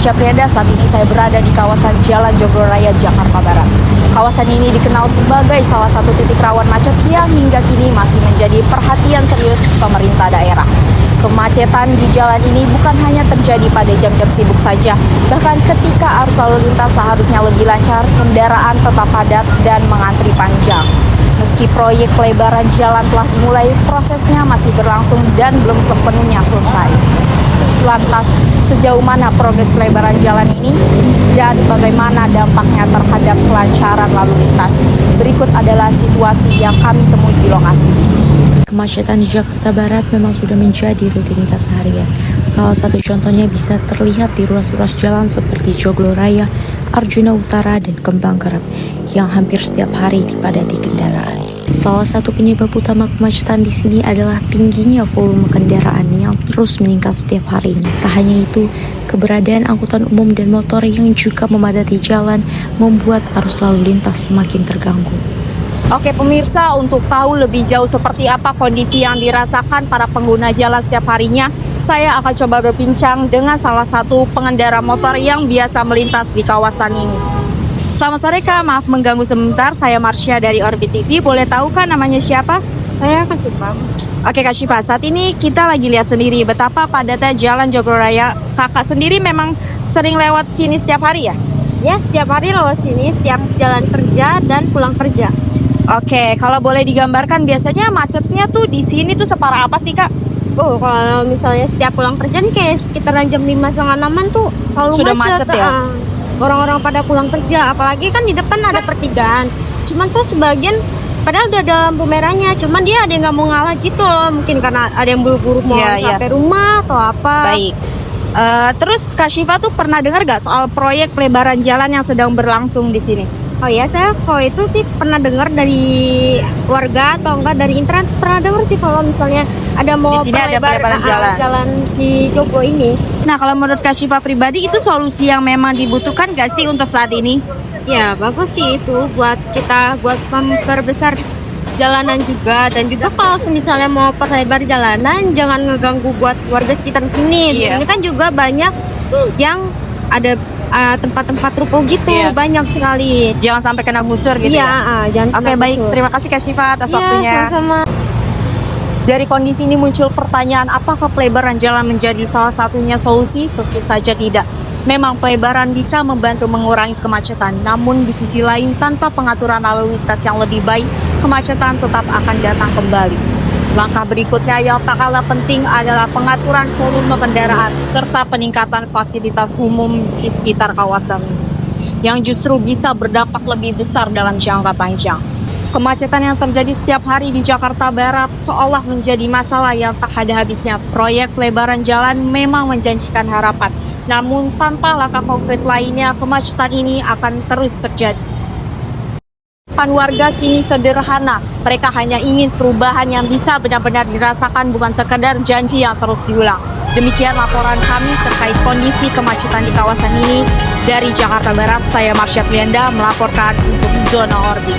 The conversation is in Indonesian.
Marsha Prianda. Saat ini saya berada di kawasan Jalan Joglo Raya, Jakarta Barat. Kawasan ini dikenal sebagai salah satu titik rawan macet yang hingga kini masih menjadi perhatian serius pemerintah daerah. Kemacetan di jalan ini bukan hanya terjadi pada jam-jam sibuk saja, bahkan ketika arus lalu lintas seharusnya lebih lancar, kendaraan tetap padat dan mengantri panjang. Meski proyek pelebaran jalan telah dimulai, prosesnya masih berlangsung dan belum sepenuhnya selesai. Lantas, sejauh mana progres pelebaran jalan ini dan bagaimana dampaknya terhadap kelancaran lalu lintas? Berikut adalah situasi yang kami temui di lokasi. Kemacetan di Jakarta Barat memang sudah menjadi rutinitas harian. Salah satu contohnya bisa terlihat di ruas-ruas jalan seperti Joglo Raya, Arjuna Utara, dan Kembang Kerep yang hampir setiap hari dipadati kendaraan. Salah satu penyebab utama kemacetan di sini adalah tingginya volume kendaraan yang terus meningkat setiap harinya. Tak hanya itu, keberadaan angkutan umum dan motor yang juga memadati jalan membuat arus lalu lintas semakin terganggu. Oke pemirsa, untuk tahu lebih jauh seperti apa kondisi yang dirasakan para pengguna jalan setiap harinya, saya akan coba berbincang dengan salah satu pengendara motor yang biasa melintas di kawasan ini. Selamat sore Kak, maaf mengganggu sebentar, saya Marsha dari Orbit TV. Boleh tahu Kak namanya siapa? Saya Kak Syifa. Oke Kak Syifa, saat ini kita lagi lihat sendiri betapa padatnya Jalan Joglo Raya. Kakak sendiri memang sering lewat sini setiap hari ya? Ya, setiap hari lewat sini, setiap jalan kerja dan pulang kerja. Oke, kalau boleh digambarkan biasanya macetnya tuh di sini tuh separah apa sih Kak? Oh, kalau misalnya setiap pulang kerja nih kayak sekitaran jam 5:30 tuh selalu Sudah macet ya? Orang-orang pada pulang kerja, apalagi kan di depan ada pertigaan. Cuman tuh sebagian padahal udah ada lampu merahnya, cuman dia ada yang nggak mau ngalah gitu loh. Mungkin karena ada yang buru-buru mau sampai rumah atau apa. Baik. Terus Kak Syifa tuh pernah dengar gak soal proyek pelebaran jalan yang sedang berlangsung di sini? Oh ya, saya kalau itu sih pernah dengar dari warga atau enggak dari internet, pernah dengar sih kalau misalnya ada mau Di sini ada pelebaran jalan di Joglo ini. Nah, kalau menurut Kak Syifa pribadi itu solusi yang memang dibutuhkan gak sih untuk saat ini? Ya, bagus sih itu buat kita buat memperbesar jalanan juga, dan juga kalau misalnya mau perlebar jalanan jangan ngeganggu buat warga sekitar sini. Di sini kan juga banyak yang ada tempat-tempat ruko gitu, banyak sekali. Jangan sampai kena gusur gitu ya? Jangan. Oke, baik. Terima kasih Kak Syifa atas waktunya. Sama-sama. Dari kondisi ini muncul pertanyaan, apakah pelebaran jalan menjadi salah satunya solusi? Tentu saja tidak. Memang pelebaran bisa membantu mengurangi kemacetan, namun di sisi lain tanpa pengaturan lalu lintas yang lebih baik, kemacetan tetap akan datang kembali. Langkah berikutnya yang tak kalah penting adalah pengaturan volume kendaraan serta peningkatan fasilitas umum di sekitar kawasan ini, yang justru bisa berdampak lebih besar dalam jangka panjang. Kemacetan yang terjadi setiap hari di Jakarta Barat seolah menjadi masalah yang tak ada habisnya. Proyek pelebaran jalan memang menjanjikan harapan, namun tanpa langkah konkret lainnya, kemacetan ini akan terus terjadi. Warga kini sederhana, mereka hanya ingin perubahan yang bisa benar-benar dirasakan, bukan sekedar janji yang terus diulang. Demikian laporan kami terkait kondisi kemacetan di kawasan ini. Dari Jakarta Barat, saya Marsha Prianda melaporkan untuk Zona Orbit.